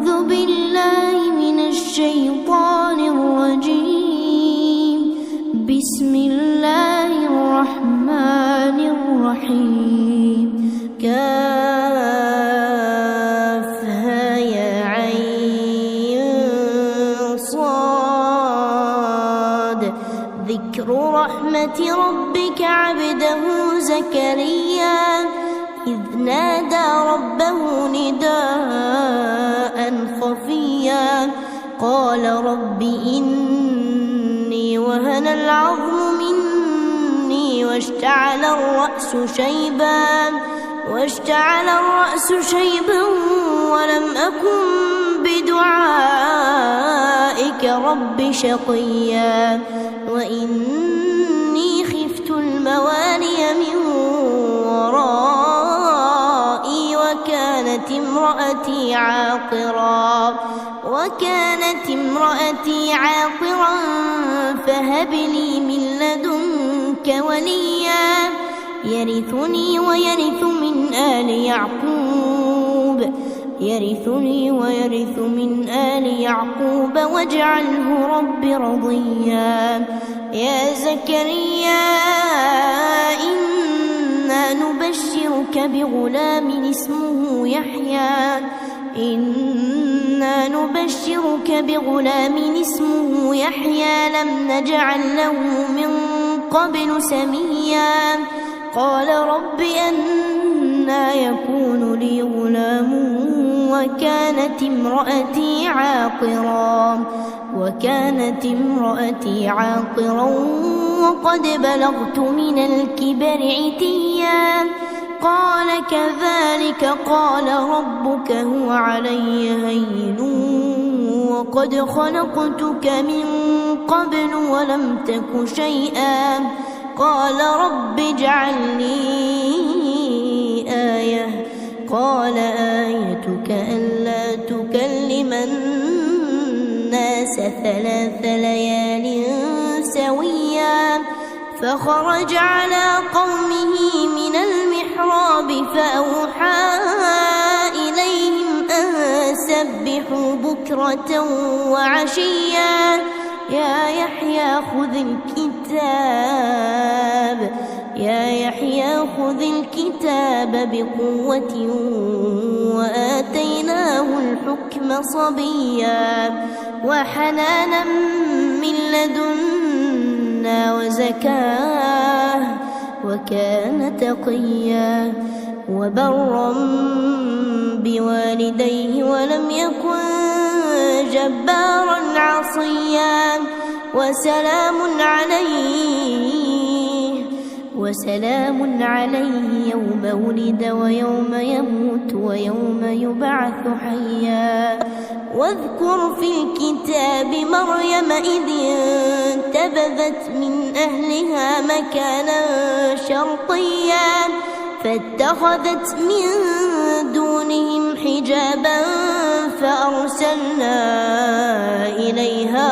أعوذ بالله من الشيطان الرجيم. بسم الله الرحمن الرحيم. كافها يا عين صاد. ذكر رحمة ربك عبده زكريا إذ نادى ربه نداء خفيا قال رب إني وهن العظم مني واشتعل الرأس شيبا ولم أكن بدعائك رب شقيا وإني خفت الموالي من ورائي وكانت امرأتي عاقرا فهب لي من لدنك وليا يرثني ويرث من آل يعقوب واجعله رب رضيا. يا زكريا إنا نبشرك بغلام اسمه يحيى لم نجعل له من قبل سميا. قال رب أنى يكون لي غلام وكانت امرأتي عاقرا وقد بلغت من الكبر عتيا. قال كذلك قال ربك هو علي هين وقد خلقتك من قبل ولم تك شيئا. قال رب اجعل لي آية. قال آيتك ألا تكلم الناس 3 ليال سويا. فخرج على قومه من المحراب فأوحى إليهم أن سبحوا بكرة وعشيا. يا يحيى خذ الكتاب بقوة وآتيناه الحكم صبيا وحنانا من لدنا وزكاة وكان تقيا وبرا بوالديه ولم يكن جبارا عصيا. وسلام عليه يوم ولد ويوم يموت ويوم يبعث حيا. واذكر في الكتاب مريم إذ انتبذت من أهلها مكانا شرقيا فاتخذت من دونهم حجابا فأرسلنا إليها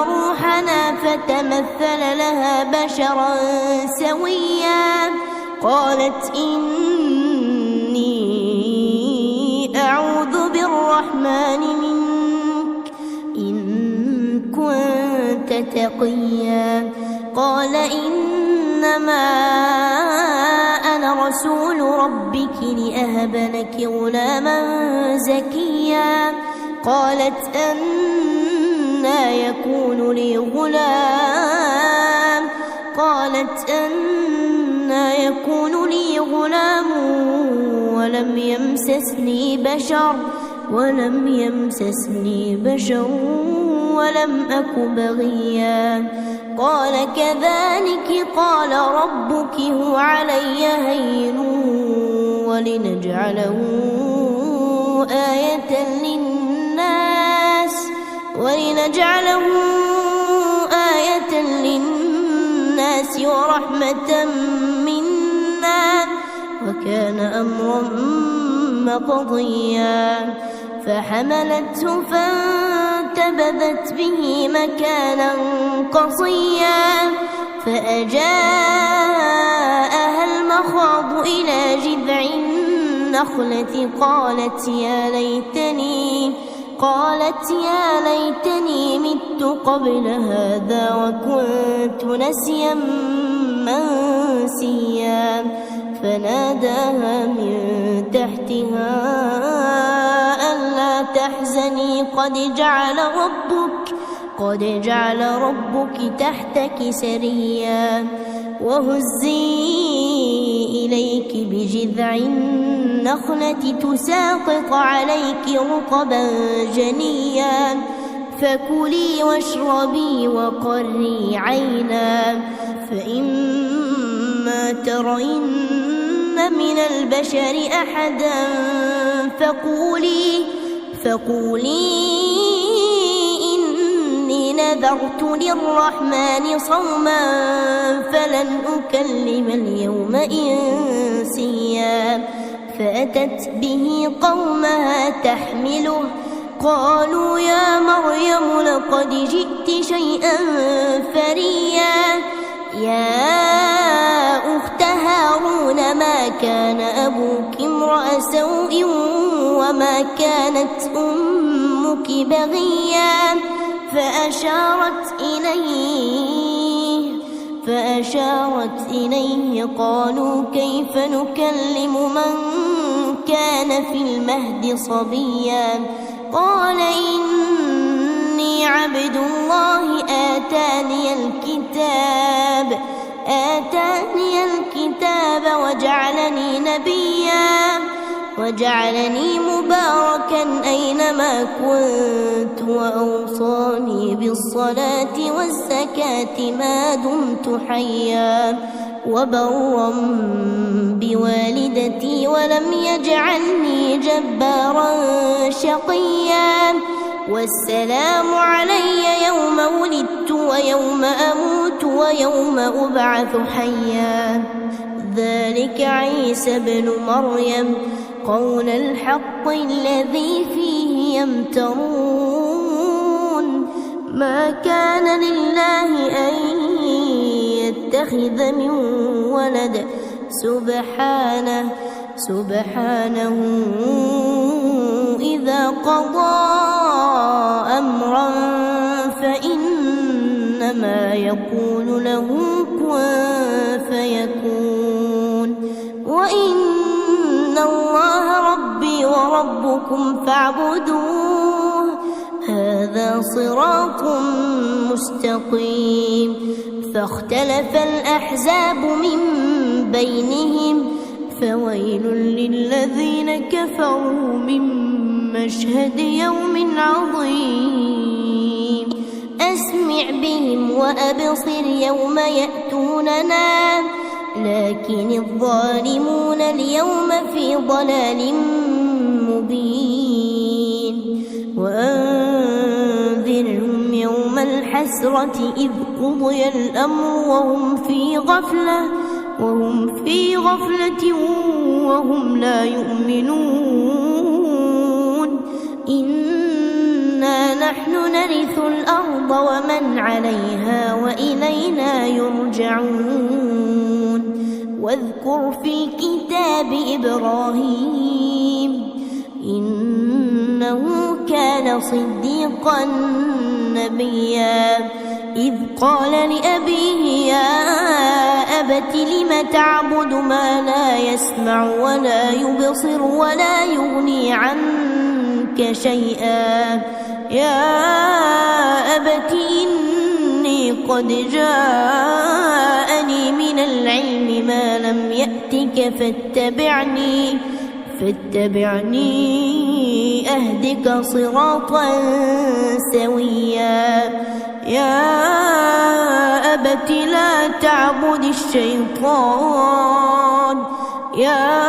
روحنا فتمثل لها بشرا سويا. قالت إني أعوذ بالرحمن منك إن كنت تقيا. قال إنما أنا رسول ربك لأهب لك غلاما زكيا. قالت أنى يكون لي غلام ولم يمسسني بشر ولم أك بغيا. قال كذلك قال ربك هو علي هين ولنجعله آية للناس ورحمة منا وكان أمرا مقضيا. فحملته فانتبذت به مكانا قصيا فأجاءها المخاض إلى إلى جذع النخلة قالت يا ليتني مت قبل هذا وكنت نسيا منسيا فناداها من تحتها ألا تحزني قد جعل ربك تحتك سريا وهزي إليك بجذع النخلة تساقط عليك رطبا جنيا فكلي واشربي وقري عينا فإما ترين من البشر أحدا فقولي إني نذرت للرحمن صوما فلن أكلم اليوم إنسيا فأتت به قومها تحمله قالوا يا مريم لقد جئت شيئا فريا يا أخت هارون ما كان أبوك امرأ سوء وما كانت أمك بغيا فأشارت إليه قالوا كيف نكلم من كان في المهد صبيا قال إني عبد الله آتاني الكتاب وجعلني نبيا وجعلني مباركا أينما كنت وأوصاني بالصلاة والزكاة ما دمت حيا وبرا بوالدتي ولم يجعلني جبارا شقيا والسلام علي يوم ولدت ويوم أموت ويوم أبعث حيا ذلك عيسى ابن مريم قول الحق الذي فيه يمترون ما كان لله أن يتخذ من ولد سبحانه إذا قضى أمرا فإنما يقول له كن فيكون وإن الله ربي وربكم فاعبدوه هذا صراط مستقيم فاختلف الأحزاب من بينهم فويل للذين كفروا من مشهد يوم عظيم أسمع بهم وأبصر يوم يأتوننا لكن الظالمون اليوم في ضلال مبين وأنذرهم يوم الحسرة إذ قضي الأمر وهم في غفلة وهم لا يؤمنون إنا نحن نرث الأرض ومن عليها وإلينا يرجعون واذكر في كتاب إبراهيم إنه كان صديقا نبيا إذ قال لأبيه يا أبت لم تعبد ما لا يسمع ولا يبصر ولا يغني عنك شيئا يا أبت إني قد جاءني من العلم ما لم يأتك فاتبعني أهدك صراطا سويا يا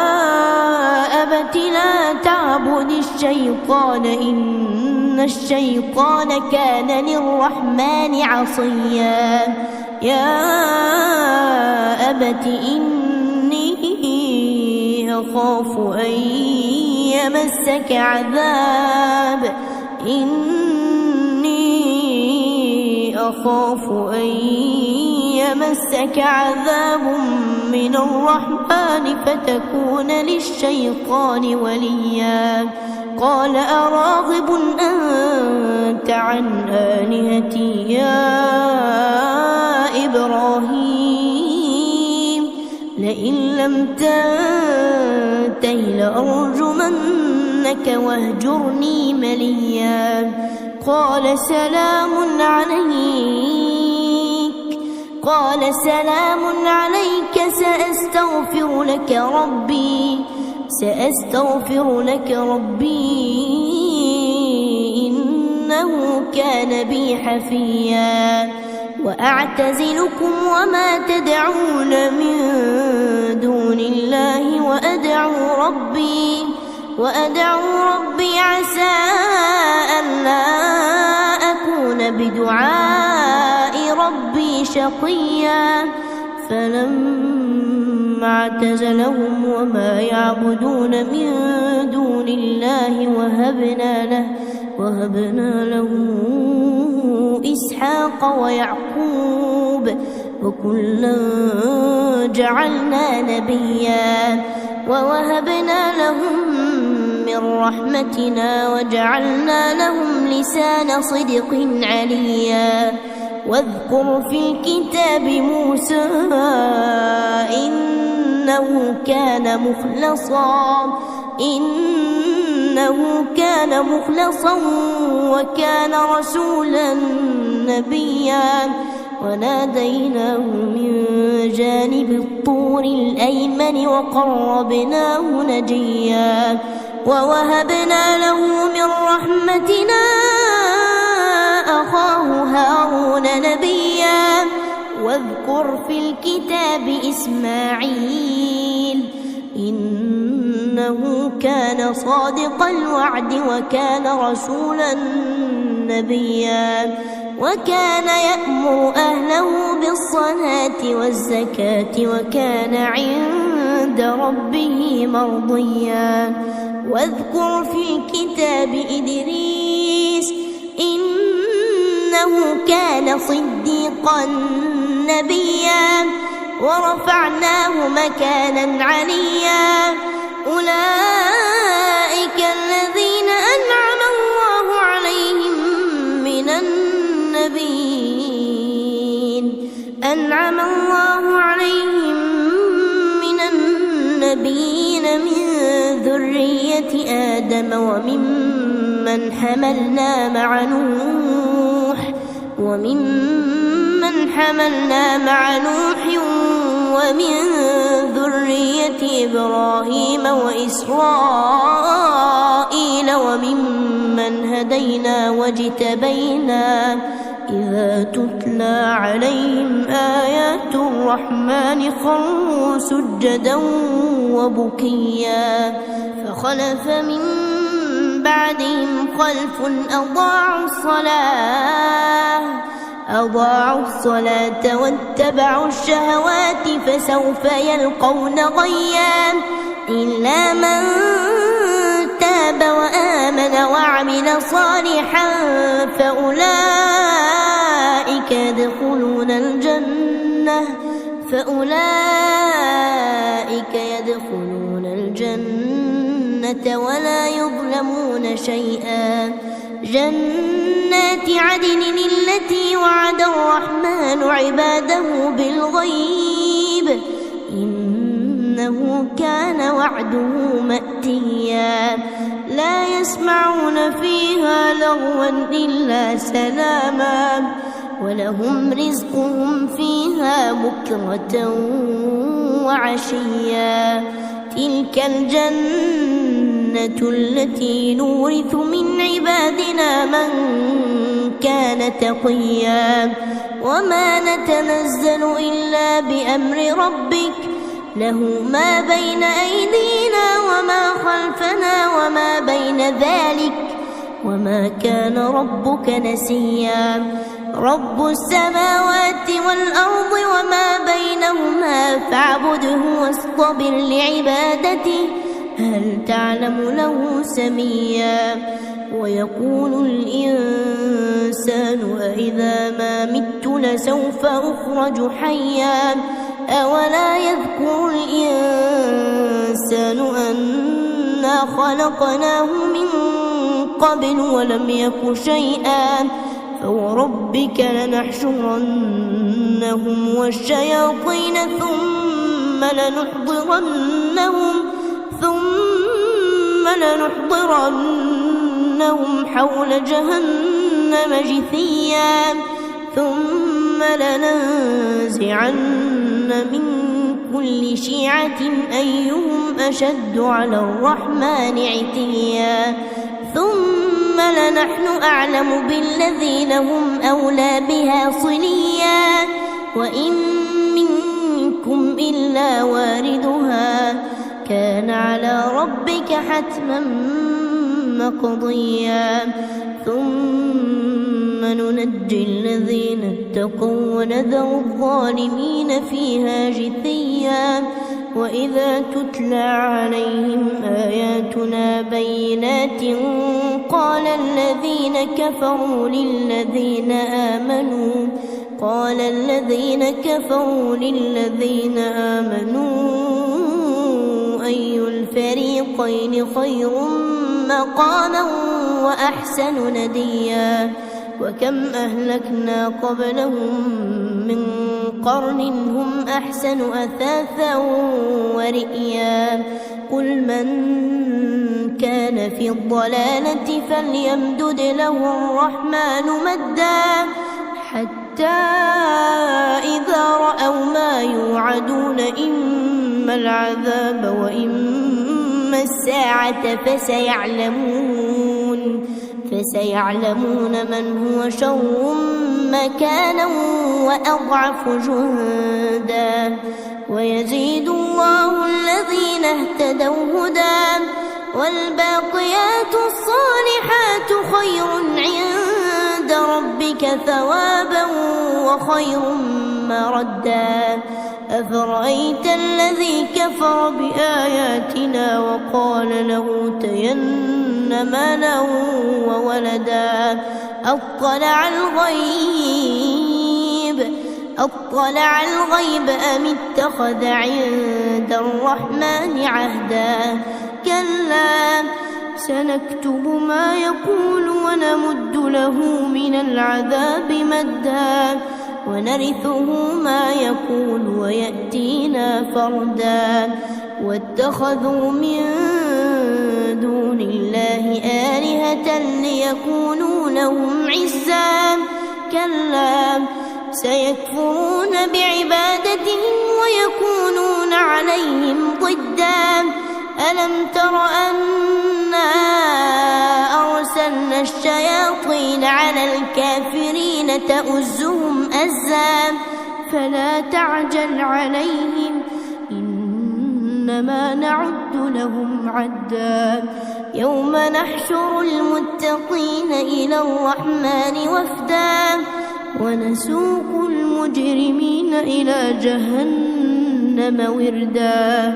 أبت لا تعبد الشيطان إن الشيطان كان للرحمن عصيا يا أبت إني أخاف أن يمسك عذاب من الرحمن فتكون للشيطان وليا قال أراغب أنت عن آلهتي يا إبراهيم لئن لم تنته لأرجمنك واهجرني مليا قال سلام عليك سأستغفر لك ربي إنه كان بي حفيا وأعتزلكم وما تدعون من دون الله وأدعو ربي عسى ألا أكون بدعاء ربي شقيا فلما اعتزلهم وما يعبدون من دون الله وهبنا له إسحاق ويعقوب وكلا جعلنا نبيا ووهبنا لهم من رحمتنا وجعلنا لهم لسان صدق عليا واذكر في الكتاب موسى إنه كان مخلصا وكان رسولا نبيا وناديناه من جانب الطور الأيمن وقربناه نجيا ووهبنا له من رحمتنا أخاه هارون نبيا واذكر في الكتاب إسماعيل إنه كان صادق الوعد وكان رسولا نبيا وكان يأمر أهله بالصلاة والزكاة وكان عند ربه مرضيا واذكر في الكتاب إدريس إنه كان صديقا نبيا ورفعناه مكانا عليا أولئك الذين أنعم الله عليهم من النبيين من ذرية آدم وممن حملنا مع نوح ومن ذرية إبراهيم وإسرائيل وممن هدينا واجتبينا إذا تتلى عليهم آيات الرحمن خروا سجدا وبكيا فخلف من بعدهم خلف أضاعوا الصلاة واتبعوا الشهوات فسوف يلقون غيا إلا من تاب وآمن وعمل صالحا فأولئك يدخلون الجنة ولا يظلمون شيئا جنات عدن التي وعد الرحمن عباده بالغيب إنه كان وعده مأتيا لا يسمعون فيها لغوا إلا سلاما ولهم رزقهم فيها بكرة وعشيا تلك الجنة التي نورث من عبادنا من كان تقيا وما نتنزل إلا بأمر ربك له ما بين أيدينا وما خلفنا وما بين ذلك وما كان ربك نسيا رب السماوات والأرض وما بينهما فاعبده واصطبر لعبادته هل تعلم له سميا ويقول الإنسان أإذا ما مت لسوف أخرج حيا أولا يذكر الإنسان أنا خلقناه من قبل ولم يك شيئا فوربك لنحشرنهم والشياطين ثم لنحضرنهم حول جهنم جثيا ثم لننزعن من كل شيعة أيهم أشد على الرحمن عتيا ثم لنحن أعلم بالذين هم أولى بها صليا وإن منكم إلا واردها كان على ربك حتما مقضيا ثم ننجي الذين اتقوا ونذر الظالمين فيها جثيا وإذا تتلى عليهم آياتنا بينات قال الذين كفروا للذين آمنوا أي الفريقين خير مقاما وأحسن نديا وكم أهلكنا قبلهم من قرن هم أحسن أثاثا ورئيا قل من كان في الضلالة فليمدد له الرحمن مدا حتى إذا رأوا ما يوعدون إما العذاب وإما الساعة فسيعلمون من هو شر مكانا وأضعف جندا ويزيد الله الذين اهتدوا هدى والباقيات الصالحات خير عند ربك ثوابا وخير مردا أفرأيت الذي كفر بآياتنا وقال لأوتين مالا وولدا أطلع الغيب أم اتخذ عند الرحمن عهدا كلا سنكتب ما يقول ونمد له من العذاب مدا ونرثه ما يقول ويأتينا فردا واتخذوا من دون الله آلهة ليكونوا لهم عزا كلا سيكفرون بعبادتهم ويكونون عليهم ضدا ألم تر أنا أرسلنا الشياطين على الكافرين تؤزهم أزا فلا تعجل عليهم إنما نعد لهم عدا يوم نحشر المتقين إلى الرحمن وفدا ونسوق المجرمين إلى جهنم وردا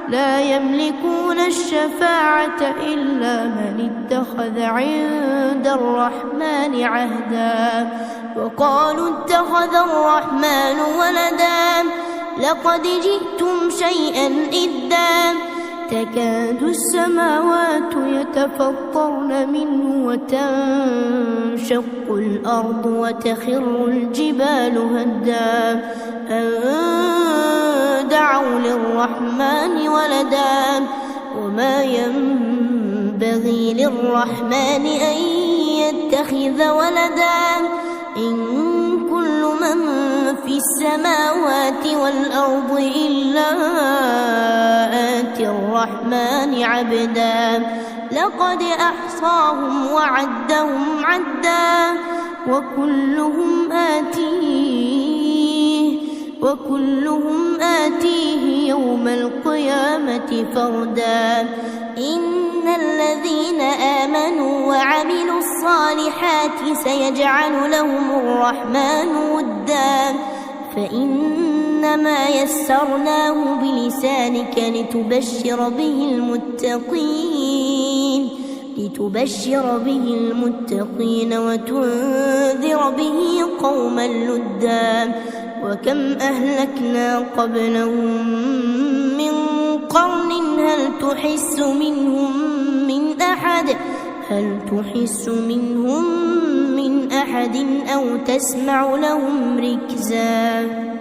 لا يملكون الشفاعة إلا من اتخذ عند الرحمن عهدا وقالوا اتخذ الرحمن ولدا لقد جئتم شيئا إدا تكاد السماوات يتفطرن منه وتنشق الأرض وتخر الجبال هدا أن دعوا للرحمن ولدا وما ينبغي للرحمن أن يتخذ ولدا إن كل من في السماوات والأرض إلا آتي الرحمن عبدا لقد أحصاهم وعدهم عدا وكلهم آتيه يوم القيامة فردا إن الذين آمنوا وعملوا الصالحات سيجعل لهم الرحمن ودا فإنما يسرناه بلسانك لتبشر به المتقين لتبشر به المتقين وتنذر به قوما لدا وكم أهلكنا قبلهم من قرن هل تحس منهم من أحد أو تسمع لهم ركزا